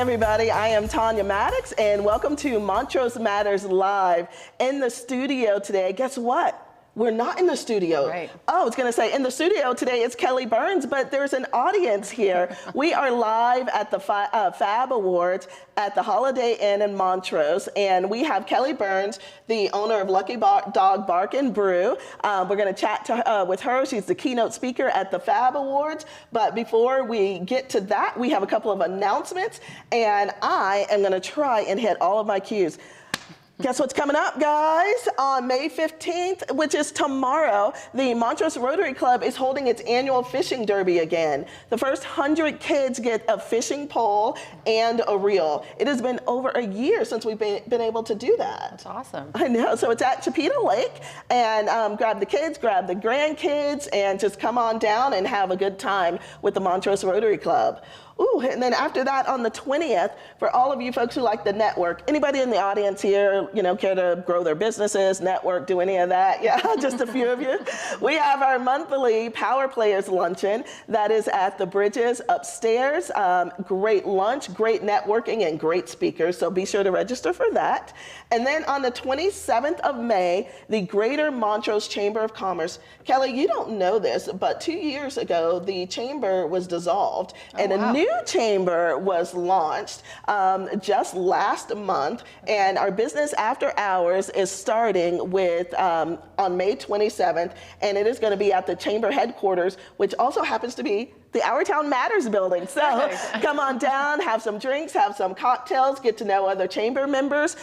everybody. I am Tanya Maddox, and welcome to Montrose Matters Live. In the studio today, guess what? We're not in the studio. Right. Oh, I was going to say, in the studio today it's Kelly Byrnes, but there's an audience here. We are live at the Fab Awards at the Holiday Inn in Montrose, and we have Kelly Byrnes, the owner of Lucky Dog Bark and Brew. We're going to chat with her. She's the keynote speaker at the Fab Awards. But before we get to that, we have a couple of announcements, and I am going to try and hit all of my cues. Guess what's coming up, guys? On May 15th, which is tomorrow, the Montrose Rotary Club is holding its annual fishing derby again. The first 100 kids get a fishing pole and a reel. It has been over a year since we've been able to do that. That's awesome. I know. So it's at Chipeta Lake, and grab the kids, grab the grandkids, and just come on down and have a good time with the Montrose Rotary Club. Ooh, and then after that, on the 20th, for all of you folks who like the network, anybody in the audience here, care to grow their businesses, network, do any of that? Yeah, just a few of you. We have our monthly Power Players Luncheon that is at the Bridges upstairs. Great lunch, great networking, and great speakers, so be sure to register for that. And then on the 27th of May, the Greater Montrose Chamber of Commerce. Kelly, you don't know this, but 2 years ago, the chamber was dissolved, and a new chamber was launched just last month, and our business after hours is starting with on May 27th, and it is going to be at the chamber headquarters, which also happens to be the Our Town Matters building. So come on down, have some drinks, have some cocktails, get to know other chamber members,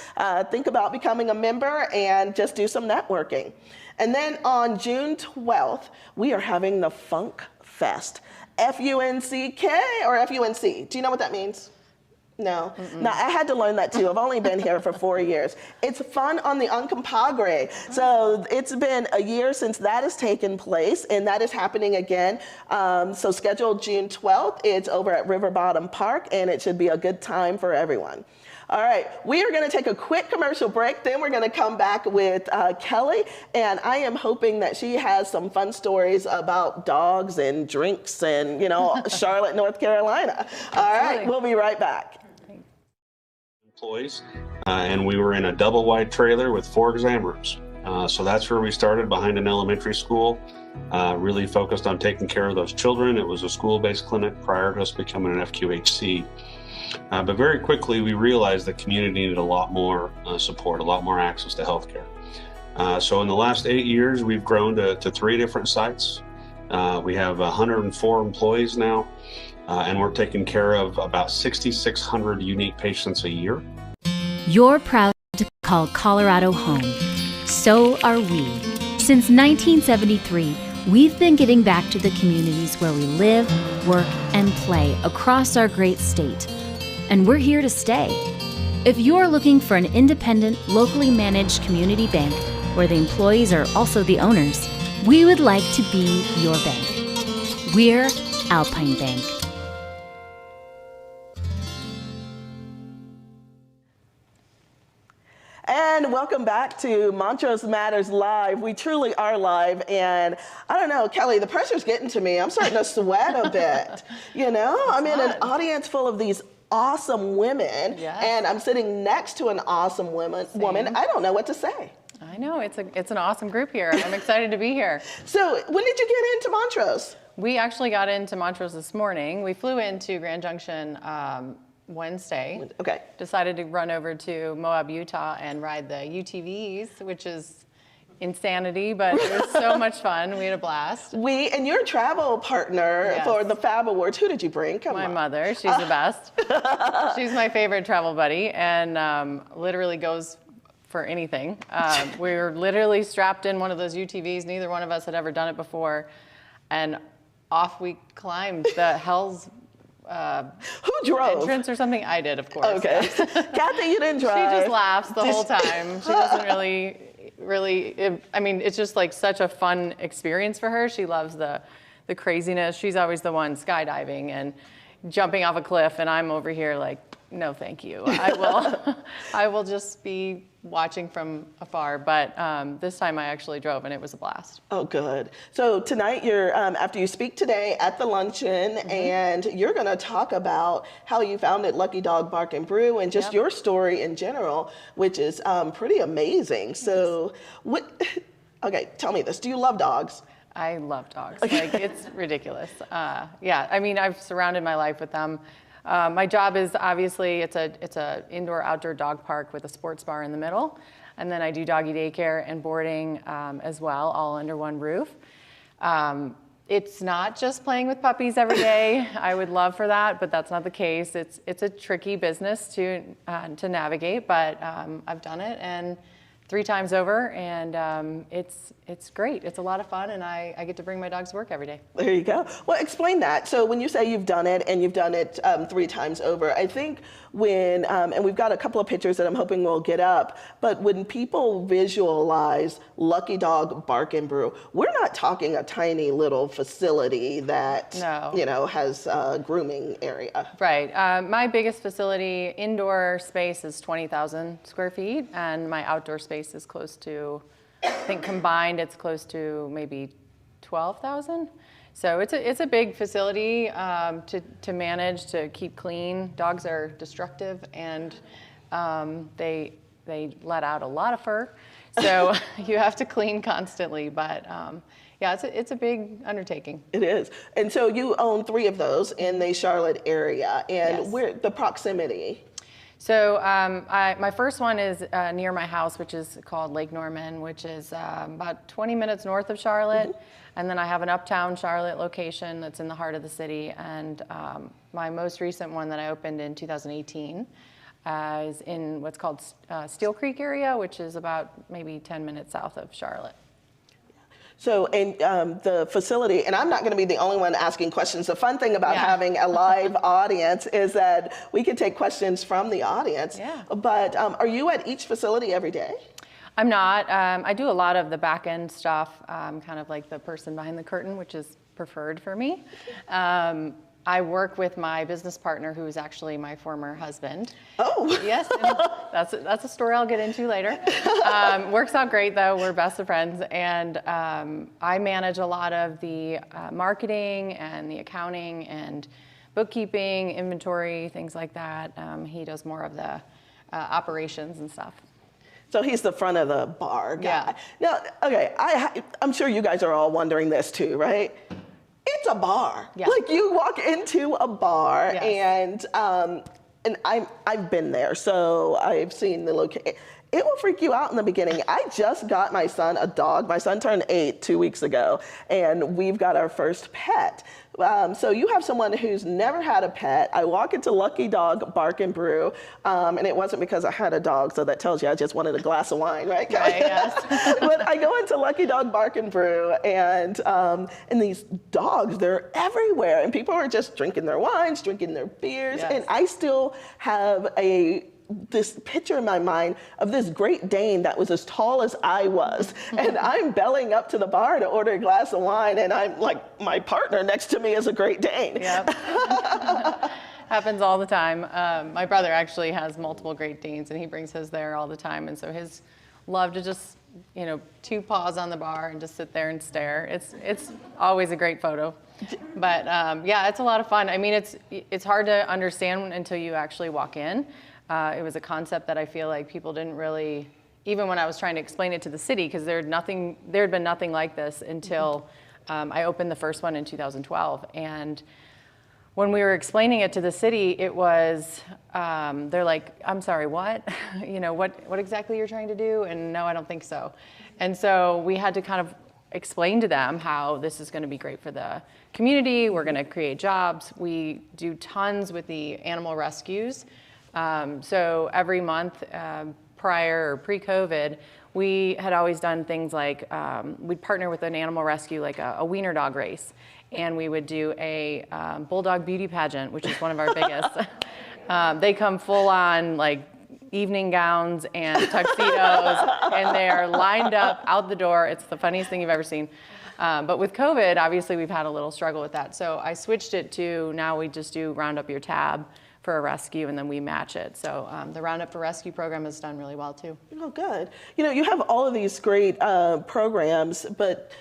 think about becoming a member, and just do some networking. And then on June 12th, we are having the Funk Fest. F-U-N-C-K or F-U-N-C? Do you know what that means? No. No, I had to learn that too. I've only been here for 4 years. It's fun on the Uncompahgre. So it's been a year since that has taken place, and that is happening again. So scheduled June 12th. It's over at River Bottom Park, and it should be a good time for everyone. All right, we are going to take a quick commercial break. Then we're going to come back with Kelly, and I am hoping that she has some fun stories about dogs and drinks and, Charlotte, North Carolina. All right, we'll be right back. Employees, and we were in a double wide trailer with 4 exam rooms. So that's where we started, behind an elementary school, really focused on taking care of those children. It was a school-based clinic prior to us becoming an FQHC. But very quickly, we realized the community needed a lot more support, a lot more access to healthcare. So in the last 8 years, we've grown to 3 different sites. We have 104 employees now, and we're taking care of about 6,600 unique patients a year. You're proud to call Colorado home. So are we. Since 1973, we've been giving back to the communities where we live, work, and play across our great state. And we're here to stay. If you're looking for an independent, locally managed community bank where the employees are also the owners, we would like to be your bank. We're Alpine Bank. And welcome back to Montrose Matters Live. We truly are live, and I don't know, Kelly, the pressure's getting to me. I'm starting to sweat a bit. I'm in an audience full of these awesome women, and I'm sitting next to an awesome woman. I don't know what to say. I know, it's an awesome group here. I'm excited to be here. So when did you get into Montrose? We actually got into Montrose this morning. We flew into Grand Junction Wednesday. Okay. Decided to run over to Moab, Utah and ride the UTVs, which is insanity, but it was so much fun. We had a blast. And your travel partner for the Fab Awards, who did you bring? My mother, she's the best. She's my favorite travel buddy, and literally goes for anything. We were literally strapped in one of those UTVs. Neither one of us had ever done it before. And off we climbed the Hell's who drove? Entrance or something? I did, of course. Okay. Kathy, you didn't drive. She just laughs the whole time. She doesn't really, I mean, it's just like such a fun experience for her. She loves the craziness. She's always the one skydiving and jumping off a cliff, and I'm over here like no, thank you. I will just be watching from afar. But this time I actually drove, and it was a blast. Oh, good. So tonight you're, after you speak today at the luncheon, and you're going to talk about how you founded Lucky Dog Bark and Brew and just your story in general, which is pretty amazing. So, okay, tell me this. Do you love dogs? I love dogs. Like, it's ridiculous. Yeah, I mean, I've surrounded my life with them. My job is obviously it's a indoor-outdoor dog park with a sports bar in the middle, and then I do doggy daycare and boarding as well, all under one roof. It's not just playing with puppies every day. I would love for that, but that's not the case. It's a tricky business to navigate, but I've done it and 3 times over, and it's great. It's a lot of fun, and I get to bring my dogs to work every day. There you go. Well, explain that. So when you say you've done it and you've done it 3 times over, I think when, and we've got a couple of pictures that I'm hoping we'll get up, but when people visualize Lucky Dog Bark and Brew, we're not talking a tiny little facility that, you know, has a grooming area. Right. My biggest facility, indoor space, is 20,000 square feet, and my outdoor space is close to, I think combined it's close to maybe 12,000. So it's a big facility to manage, to keep clean. Dogs are destructive, and they let out a lot of fur, so you have to clean constantly. But yeah, it's a big undertaking. It is. And so you own 3 of those in the Charlotte area, and where the proximity. So my first one is near my house, which is called Lake Norman, which is about 20 minutes north of Charlotte. And then I have an uptown Charlotte location that's in the heart of the city. And my most recent one that I opened in 2018 is in what's called Steel Creek area, which is about maybe 10 minutes south of Charlotte. So, and the facility, and I'm not going to be the only one asking questions. The fun thing about having a live audience is that we can take questions from the audience. Yeah. But are you at each facility every day? I'm not. I do a lot of the back end stuff, kind of like the person behind the curtain, which is preferred for me. I work with my business partner, who is actually my former husband. Oh. Yes, and that's a story I'll get into later. Works out great, though. We're best of friends. And I manage a lot of the marketing and the accounting and bookkeeping, inventory, things like that. He does more of the operations and stuff. So he's the front of the bar guy. Yeah. Now, okay, I'm sure you guys are all wondering this too, right? It's a bar. Yeah. Like, you walk into a bar, and I've been there, so I've seen the location. It will freak you out in the beginning. I just got my son a dog. My son turned 8 2 weeks ago, and we've got our first pet. So you have someone who's never had a pet. I walk into Lucky Dog Bark and Brew, and it wasn't because I had a dog, so that tells you I just wanted a glass of wine, right? Right, yes. But I go into Lucky Dog Bark and Brew, and these dogs, they're everywhere, and people are just drinking their wines, drinking their beers, and I still have this picture in my mind of this Great Dane that was as tall as I was, and I'm belling up to the bar to order a glass of wine, and I'm like, my partner next to me is a Great Dane. Yep. Happens all the time. My brother actually has multiple Great Danes, and he brings his there all the time, and so his love to just, 2 paws on the bar and just sit there and stare. It's always a great photo. But yeah, it's a lot of fun. I mean, it's hard to understand until you actually walk in. It was a concept that I feel like people didn't really, even when I was trying to explain it to the city, because there had been nothing like this until I opened the first one in 2012. And when we were explaining it to the city, it was, they're like, I'm sorry, what? What exactly you're trying to do? And no, I don't think so. And so we had to kind of explain to them how this is going to be great for the community. We're going to create jobs. We do tons with the animal rescues. So every month prior or pre-COVID, we had always done things like we'd partner with an animal rescue, like a wiener dog race, and we would do a bulldog beauty pageant, which is one of our biggest. They come full on like evening gowns and tuxedos, and they are lined up out the door. It's the funniest thing you've ever seen. But with COVID, obviously we've had a little struggle with that. So I switched it to now we just do round up your tab for a rescue, and then we match it. So the Roundup for Rescue program has done really well too. Oh, good. You know, you have all of these great programs, but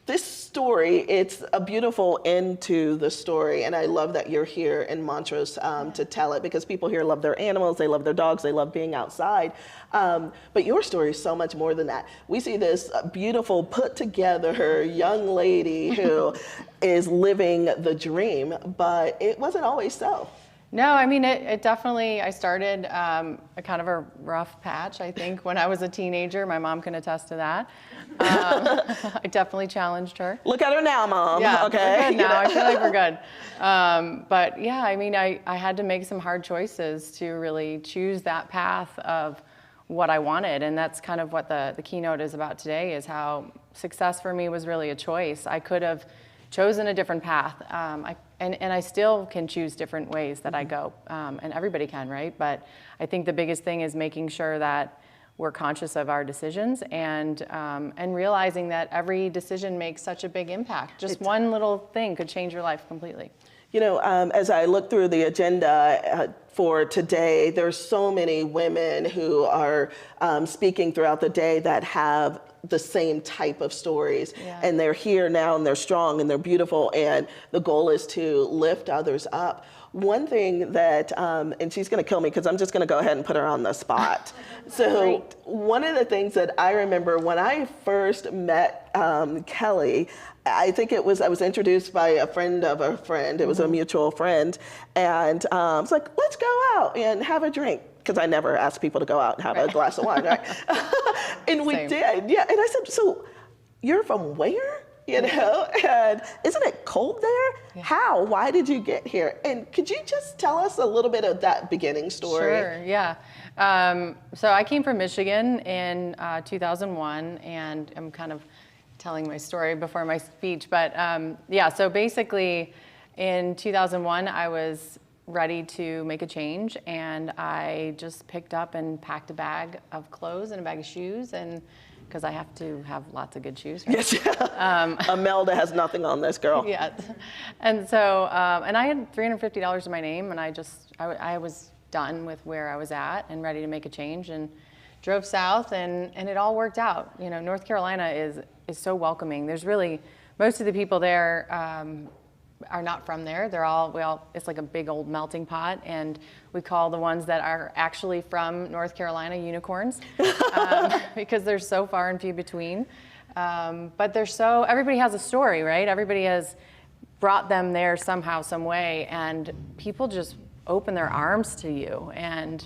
this story, it's a beautiful end to the story, and I love that you're here in Montrose to tell it, because people here love their animals, they love their dogs, they love being outside. But your story is so much more than that. We see this beautiful, put together young lady who is living the dream, but it wasn't always so. No, I mean, it definitely, I started a kind of a rough patch, I think, when I was a teenager. My mom can attest to that. I definitely challenged her. Look at her now, Mom. Yeah, okay. we're good now. I feel like we're good. But yeah, I mean, I had to make some hard choices to really choose that path of what I wanted. And that's kind of what the keynote is about today, is how success for me was really a choice. I could have chosen a different path. And I still can choose different ways that I go, and everybody can, right? But I think the biggest thing is making sure that we're conscious of our decisions and realizing that every decision makes such a big impact. Just one little thing could change your life completely. You know, as I look through the agenda for today, there's so many women who are speaking throughout the day that have the same type of stories. Yeah. And they're here now, and they're strong, and they're beautiful, and the goal is to lift others up. One thing that, and she's gonna kill me because I'm just gonna go ahead and put her on the spot. So one of the things that I remember when I first met Kelly, I think I was introduced by a friend of a friend. It was a mutual friend, and I was like, let's go out and have a drink, because I never asked people to go out and have a glass of wine, right? And we did, yeah. And I said, so you're from where? You know, and isn't it cold there? Yeah. How? Why did you get here? And could you just tell us a little bit of that beginning story? Sure, yeah. So I came from Michigan in 2001, and I'm kind of telling my story before my speech, but yeah, so basically in 2001, I was ready to make a change, and I just picked up and packed a bag of clothes and a bag of shoes, and because I have to have lots of good shoes. Right? Yes. Imelda has nothing on this girl. Yeah. And so, and I had $350 in my name, and I was done with where I was at and ready to make a change, and drove south, and it all worked out. You know, North Carolina is so welcoming. There's really, most of the people there are not from there. It's like a big old melting pot, and we call the ones that are actually from North Carolina unicorns, because they're so far and few between. But everybody has a story, right? Everybody has brought them there somehow, some way, and people just open their arms to you. And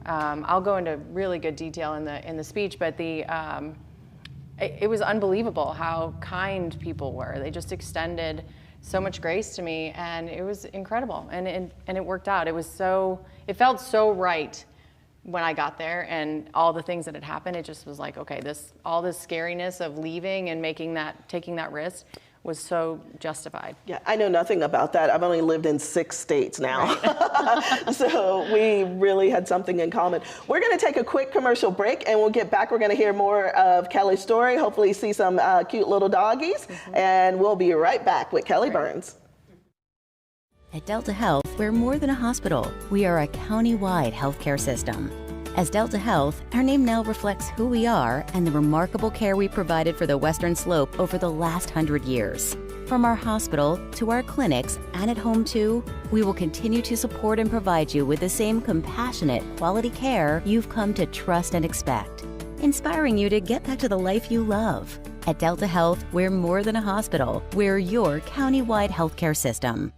I'll go into really good detail in the speech, but it was unbelievable how kind people were. They just extended so much grace to me, and it was incredible, and it worked out. It felt so right when I got there, and all the things that had happened. It just was like, okay, all this scariness of leaving and taking that risk was so justified. Yeah, I know nothing about that. I've only lived in 6 states now. Right. So we really had something in common. We're gonna take a quick commercial break, and we'll get back. We're gonna hear more of Kelly's story, hopefully see some cute little doggies, and we'll be right back with Kelly Byrnes. At Delta Health, we're more than a hospital. We are a county-wide healthcare system. As Delta Health, our name now reflects who we are and the remarkable care we provided for the Western Slope over the last 100 years. From our hospital to our clinics and at home too, we will continue to support and provide you with the same compassionate, quality care you've come to trust and expect, inspiring you to get back to the life you love. At Delta Health, we're more than a hospital. We're your county-wide healthcare system.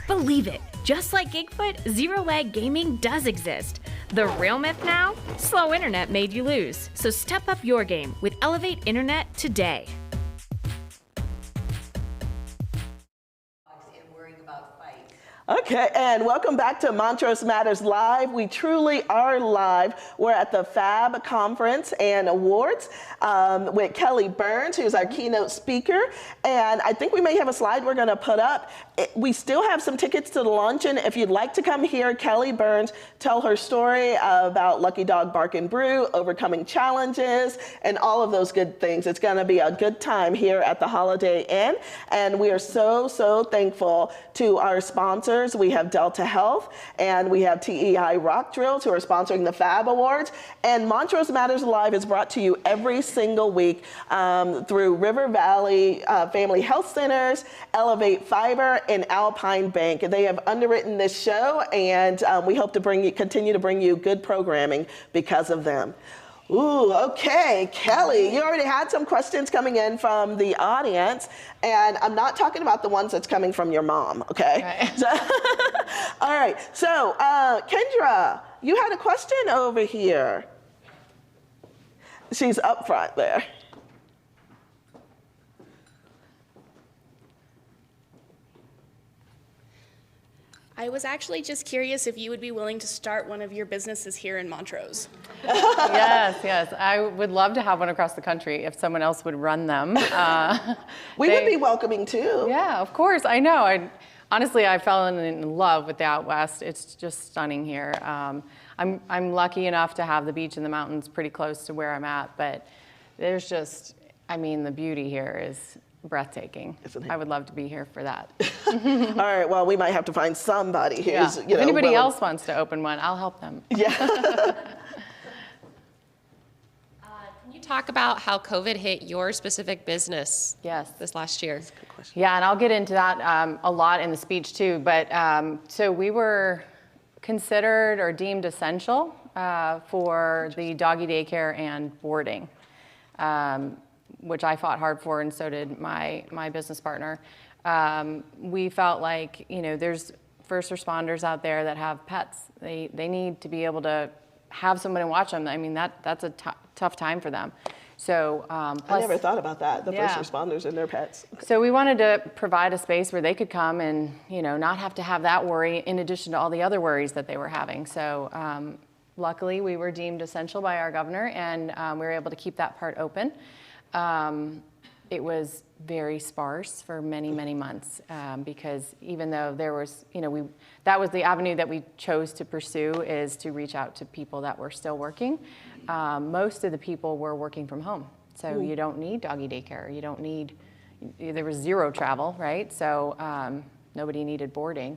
Believe it, just like Gigfoot, Zero Lag Gaming does exist. The real myth now? Slow internet made you lose. So step up your game with Elevate Internet today. Okay, and welcome back to Montrose Matters Live. We truly are live. We're at the FAB Conference and Awards with Kelly Byrnes, who's our keynote speaker. And I think we may have a slide we're going to put up. We still have some tickets to the luncheon. If you'd like to come hear Kelly Byrnes tell her story about Lucky Dog Bark and Brew, overcoming challenges, and all of those good things, it's going to be a good time here at the Holiday Inn. And we are so, so thankful to our sponsors. We have Delta Health and we have TEI Rock Drills who are sponsoring the FAB Awards. And Montrose Matters Live is brought to you every single week through River Valley Family Health Centers, Elevate Fiber, and Alpine Bank. They have underwritten this show, and we hope to continue to bring you good programming because of them. Ooh, okay, Kelly, you already had some questions coming in from the audience, and I'm not talking about the ones that's coming from your mom, okay? Right. So, all right, so Kendra, you had a question over here. She's up front there. I was actually just curious if you would be willing to start one of your businesses here in Montrose. Yes. I would love to have one across the country if someone else would run them. We would be welcoming too. Yeah, of course. I know. Honestly, I fell in love with the out west. It's just stunning here. I'm lucky enough to have the beach and the mountains pretty close to where I'm at, but there's just, the beauty here is breathtaking. Isn't it? I would love to be here for that. All right, well, we might have to find somebody who's, If anybody else wants to open one, I'll help them. Yeah. Can you talk about how COVID hit your specific business this last year? Good question. Yeah, and I'll get into that a lot in the speech too. But so we were considered or deemed essential for the doggy daycare and boarding, which I fought hard for, and so did my business partner. We felt like, there's first responders out there that have pets. They need to be able to have somebody watch them. That's a tough time for them. So plus, I never thought about that, the first responders and their pets. So we wanted to provide a space where they could come and, not have to have that worry in addition to all the other worries that they were having. So luckily we were deemed essential by our governor, and we were able to keep that part open. It was very sparse for many, many months because even though there was, that was the avenue that we chose to pursue, is to reach out to people that were still working. Most of the people were working from home. So you don't need doggy daycare. You don't need, there was zero travel, right? So nobody needed boarding.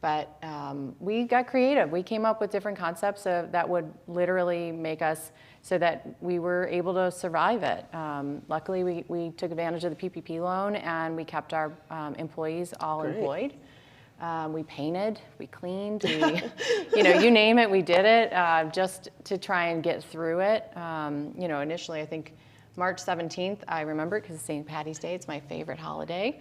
But we got creative. We came up with different concepts that would literally make us so that we were able to survive it. Luckily, we took advantage of the PPP loan, and we kept our employees all employed. We painted, we cleaned, you name it, we did it just to try and get through it. Initially, I think March 17th, I remember it because it's St. Patty's Day. It's my favorite holiday.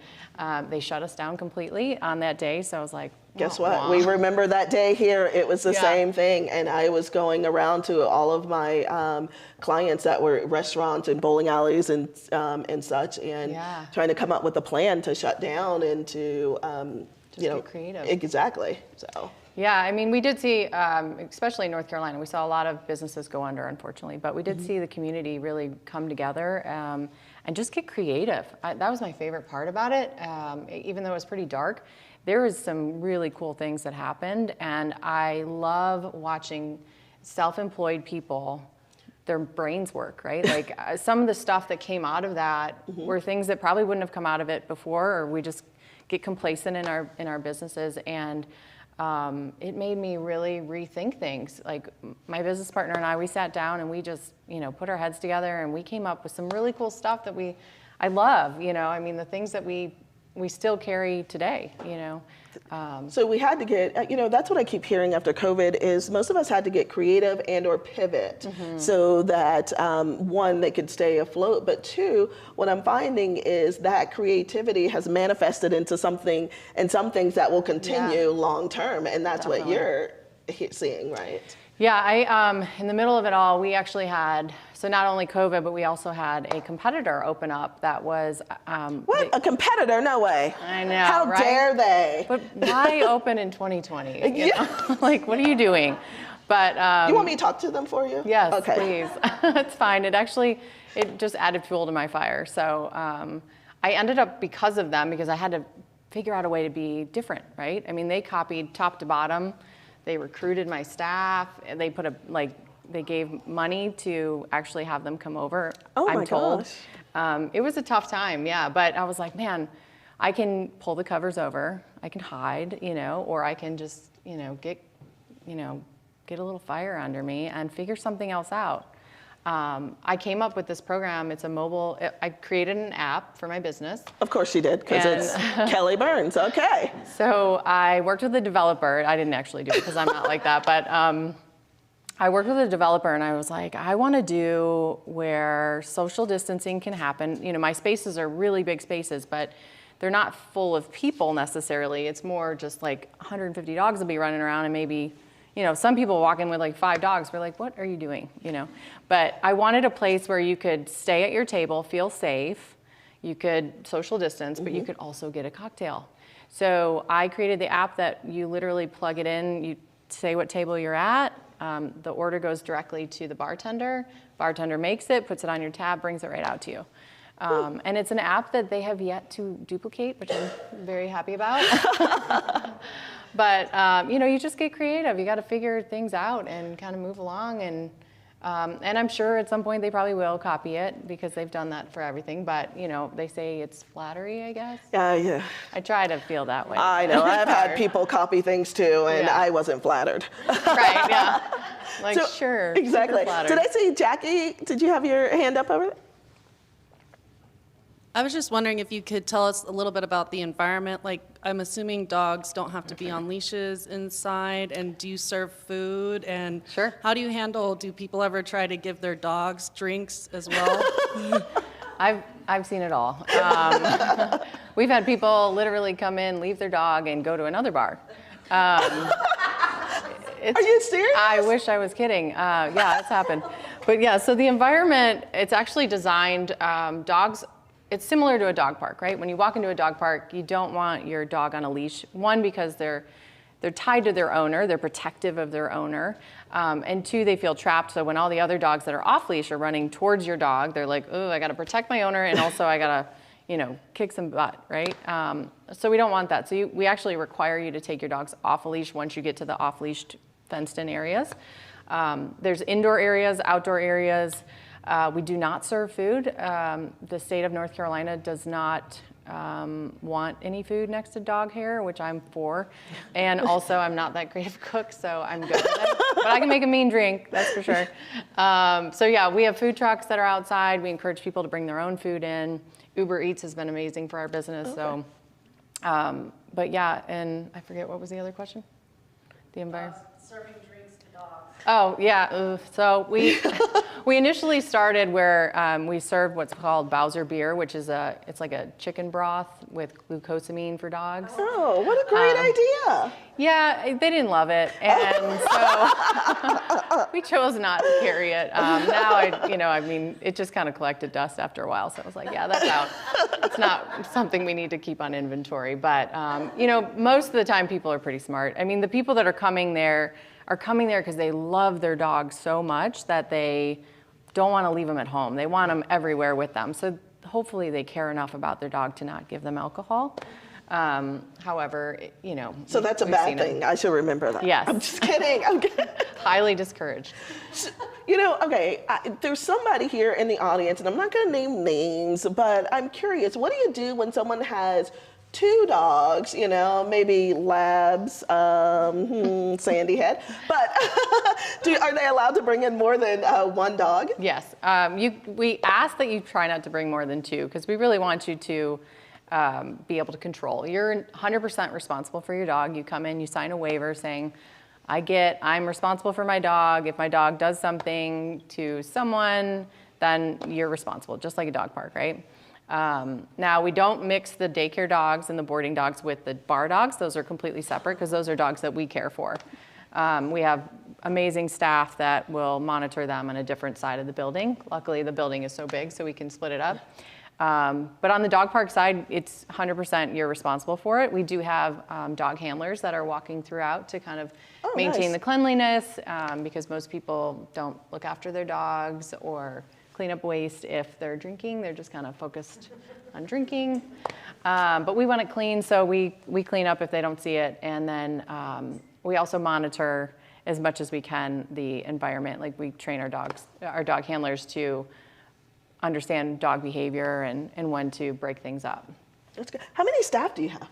They shut us down completely on that day, so I was like, guess what? We remember that day here. It was the same thing, and I was going around to all of my clients that were restaurants and bowling alleys and such, and trying to come up with a plan to shut down and to get creative. Exactly. So. Yeah, we did see, especially in North Carolina, we saw a lot of businesses go under, unfortunately, but we did see the community really come together and just get creative. That was my favorite part about it. Even though it was pretty dark, there was some really cool things that happened, and I love watching self-employed people, their brains work, right? Like some of the stuff that came out of that were things that probably wouldn't have come out of it before, or we just get complacent in our businesses, and it made me really rethink things. Like my business partner and I, we sat down and we just, put our heads together, and we came up with some really cool stuff that I love, the things that we still carry today, So we had to get, that's what I keep hearing after COVID is most of us had to get creative and or pivot so that one, they could stay afloat, but two, what I'm finding is that creativity has manifested into something and some things that will continue long term, and that's what you're seeing, right? Yeah, in the middle of it all, we actually had, so not only COVID, but we also had a competitor open up that was. What? A competitor? No way. I know, How right? dare they? But why open in 2020? You know? Like, what are you doing? But you want me to talk to them for you? Yes, okay. Please. It's fine. It just added fuel to my fire. So I ended up, because of them, because I had to figure out a way to be different, right? I mean, they copied top to bottom. They recruited my staff. And they they gave money to actually have them come over. Oh my I'm told. gosh. It was a tough time, yeah. But I was like, man, I can pull the covers over. I can hide, or I can just, get a little fire under me and figure something else out. I came up with this program. It's a mobile, I created an app for my business. Of course you did, because it's Kelly Byrnes, okay. So I worked with a developer. I didn't actually do it because I'm not like that, but I worked with a developer and I was like, I want to do where social distancing can happen. My spaces are really big spaces, but they're not full of people necessarily. It's more just like 150 dogs will be running around and maybe some people walk in with like 5 dogs. We're like, what are you doing? But I wanted a place where you could stay at your table, feel safe. You could social distance, but you could also get a cocktail. So I created the app that you literally plug it in. You say what table you're at. The order goes directly to the bartender. Bartender makes it, puts it on your tab, brings it right out to you. And it's an app that they have yet to duplicate, which I'm very happy about. But you just get creative. You got to figure things out and kind of move along. And I'm sure at some point they probably will copy it because they've done that for everything. But they say it's flattery, I guess. Yeah. I try to feel that way. I know. I've had people copy things too, and I wasn't flattered. Right. Yeah. Like So, sure. Exactly. Super Did I see Jackie? Did you have your hand up over there? I was just wondering if you could tell us a little bit about the environment. Like, I'm assuming dogs don't have to be on leashes inside, and do you serve food? And Sure. How do you handle, do people ever try to give their dogs drinks as well? I've seen it all. We've had people literally come in, leave their dog, and go to another bar. Are you serious? I wish I was kidding. Yeah, it's happened. But yeah, so the environment, it's actually designed, dogs, it's similar to a dog park, right? When you walk into a dog park, you don't want your dog on a leash. One, because they're tied to their owner, they're protective of their owner. And 2, they feel trapped. So when all the other dogs that are off leash are running towards your dog, they're like, oh, I gotta protect my owner, and also I gotta, kick some butt, right? So we don't want that. So we actually require you to take your dogs off a leash once you get to the off-leash fenced-in areas. There's indoor areas, outdoor areas. We do not serve food. The state of North Carolina does not want any food next to dog hair, which I'm for. And also, I'm not that great of a cook, so I'm good with it. But I can make a mean drink, that's for sure. So yeah, we have food trucks that are outside. We encourage people to bring their own food in. Uber Eats has been amazing for our business. Okay. So, but yeah, and I forget, what was the other question? The environment? Serving drinks to dogs. Oh, yeah. So we initially started where we served what's called Bowser beer, which is it's like a chicken broth with glucosamine for dogs. Oh, what a great idea. Yeah, they didn't love it. And so we chose not to carry it. Now, it just kind of collected dust after a while. So I was like, yeah, that's out. It's not something we need to keep on inventory. But, most of the time people are pretty smart. I mean, the people that are coming there because they love their dogs so much that they don't want to leave them at home. They want them everywhere with them. So hopefully they care enough about their dog to not give them alcohol. However, So that's a bad thing. I should remember that. Yes. I'm just kidding. I'm kidding. Highly discouraged. Okay, there's somebody here in the audience, and I'm not going to name names, but I'm curious, what do you do when someone has 2 dogs, maybe labs, sandy head, but are they allowed to bring in more than 1 dog? Yes. We ask that you try not to bring more than 2 because we really want you to be able to control. You're 100% responsible for your dog. You come in, you sign a waiver saying, I'm responsible for my dog. If my dog does something to someone, then you're responsible, just like a dog park, right? Now, we don't mix the daycare dogs and the boarding dogs with the bar dogs. Those are completely separate because those are dogs that we care for. We have amazing staff that will monitor them on a different side of the building. Luckily, the building is so big, so we can split it up. But on the dog park side, it's 100% you're responsible for it. We do have dog handlers that are walking throughout to kind of maintain the cleanliness, because most people don't look after their dogs or clean up waste if they're drinking. They're just kind of focused on drinking. But we want it clean, so we clean up if they don't see it. And then we also monitor as much as we can the environment. Like we train our dog handlers to understand dog behavior and when to break things up. That's good. How many staff do you have?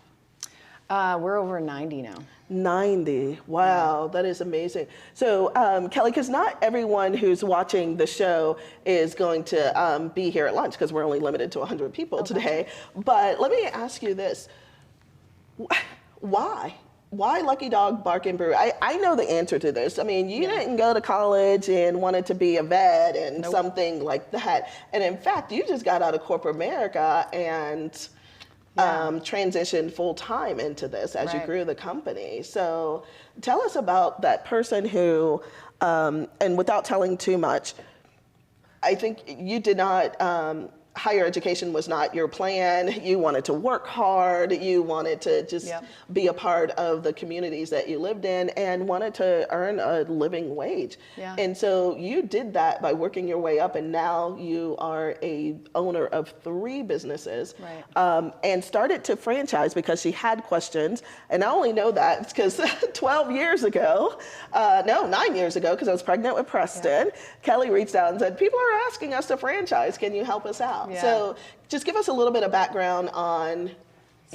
We're over 90 now. 90. Wow, that is amazing. So, Kelly, because not everyone who's watching the show is going to be here at lunch because we're only limited to 100 people today. But let me ask you this. Why? Why Lucky Dog Bark and Brew? I know the answer to this. I mean, you didn't go to college and wanted to be a vet and something like that. And in fact, you just got out of corporate America and transitioned full time into this as you grew the company. So tell us about that person who, and without telling too much, I think you did not, higher education was not your plan. You wanted to work hard. You wanted to just be a part of the communities that you lived in and wanted to earn a living wage. And so you did that by working your way up, and now you are a owner of 3 businesses, and started to franchise because she had questions. And I only know that because 12 years ago, 9 years ago, because I was pregnant with Preston, Kelly reached out and said, people are asking us to franchise. Can you help us out? So just give us a little bit of background on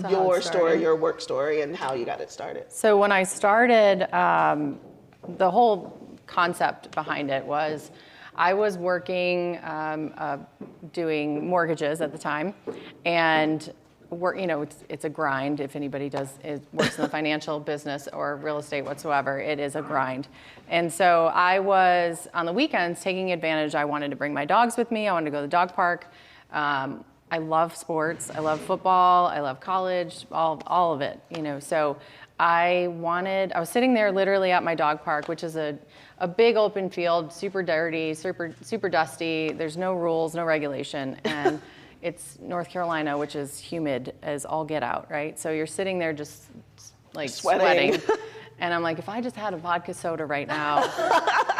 your story, your work story, and how you got it started. So when I started, the whole concept behind it was I was working, doing mortgages at the time, and it's a grind. If anybody works in the financial business or real estate whatsoever, it is a grind. And so I was on the weekends taking advantage. I wanted to bring my dogs with me. I wanted to go to the dog park. I love sports. I love football. I love college. All of it. So I was sitting there literally at my dog park, which is a big open field, super dirty, super dusty. There's no rules, no regulation, and it's North Carolina, which is humid as all get out, right? So you're sitting there just like sweating. And I'm like, if I just had a vodka soda right now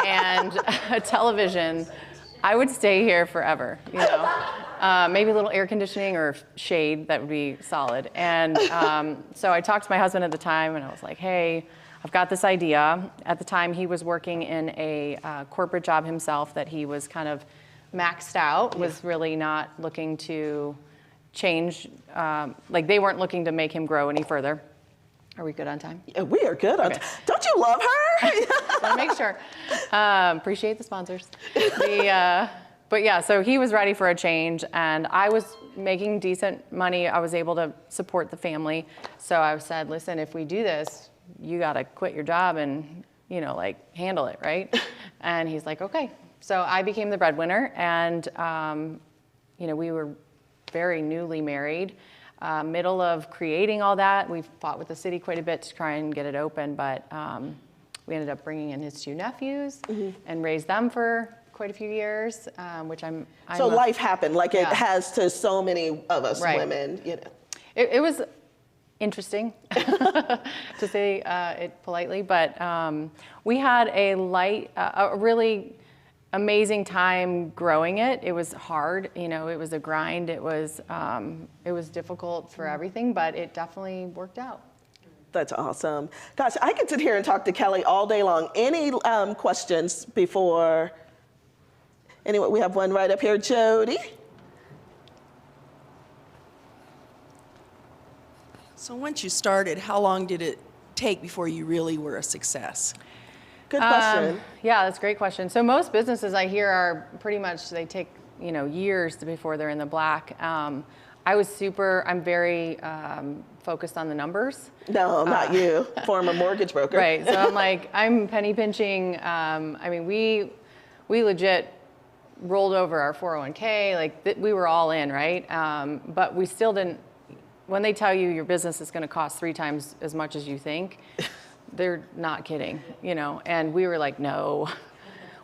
and a television, I would stay here forever, maybe a little air conditioning or shade, that would be solid. And so I talked to my husband at the time, and I was like, hey, I've got this idea. At the time, he was working in a corporate job himself that he was kind of maxed out, was really not looking to change, they weren't looking to make him grow any further. Are we good on time? Yeah, we are good on time. Don't you love her? Just want to make sure. Appreciate the sponsors. But yeah, so he was ready for a change, and I was making decent money. I was able to support the family. So I said, listen, if we do this, you got to quit your job and, handle it, right? And he's like, okay. So I became the breadwinner, and, we were very newly married. Middle of creating all that, we fought with the city quite a bit to try and get it open, but we ended up bringing in his 2 nephews and raised them for quite a few years, which I'm so life happened, like it has to so many of us women, It was interesting, to say it politely, but we had a really amazing time growing it. It was hard, it was a grind. It was difficult for everything, but it definitely worked out. That's awesome. Gosh, I could sit here and talk to Kelly all day long. Any questions before? Anyway, we have one right up here, Jody. So once you started, how long did it take before you really were a success? Good question. Yeah, that's a great question. So most businesses I hear are pretty much, they take, years before they're in the black. I'm very focused on the numbers. No, not you, former mortgage broker. Right, so I'm penny pinching. We legit rolled over our 401k, we were all in, right? But we still didn't, when they tell you your business is gonna cost 3 times as much as you think, they're not kidding, you know, and we were like, no,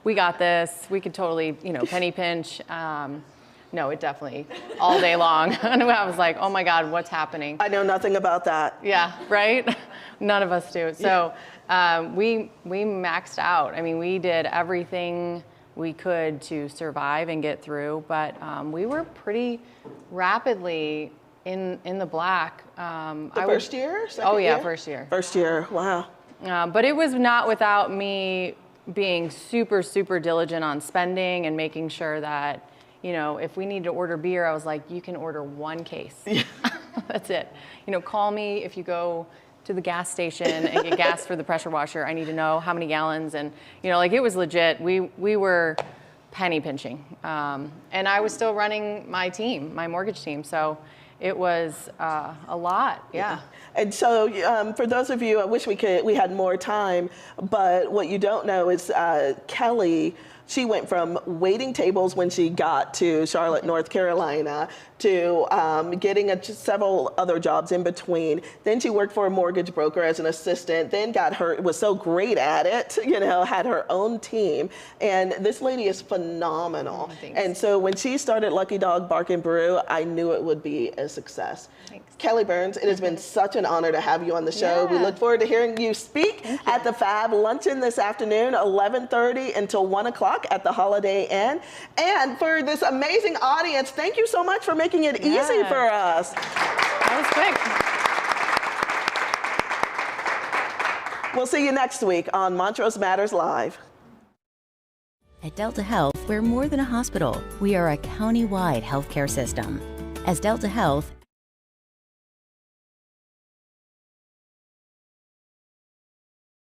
we got this. We could totally, you know, penny pinch. No, it definitely, all day long. And I was like, oh my God, what's happening? I know nothing about that. Yeah, right? None of us do. So we maxed out. I mean, we did everything we could to survive and get through, but we were pretty rapidly in the black. First year? Oh yeah, year? first year. First year, wow. But it was not without me being super, super diligent on spending and making sure that, you know, if we need to order beer, I was like, you can order one case. That's it. You know, call me if you go to the gas station and get gas for the pressure washer. I need to know how many gallons. And, you know, like it was legit. We were penny pinching. And I was still running my team, my mortgage team. So it was a lot, yeah. And so for those of you, I wish we had more time, but what you don't know is Kelly, she went from waiting tables when she got to Charlotte, North Carolina, to getting several other jobs in between. Then she worked for a mortgage broker as an assistant, then was so great at it, you know, had her own team. And this lady is phenomenal. And so when she started Lucky Dog Bark and Brew, I knew it would be a success. Thanks. Kelly Byrnes, it has been such an honor to have you on the show. Yeah. We look forward to hearing you speak at the Fab Luncheon this afternoon, 11:30 until 1 o'clock at the Holiday Inn. And for this amazing audience, thank you so much for making it easy for us. That was quick. We'll see you next week on Montrose Matters Live. At Delta Health, we're more than a hospital. We are a county-wide healthcare system. As Delta Health,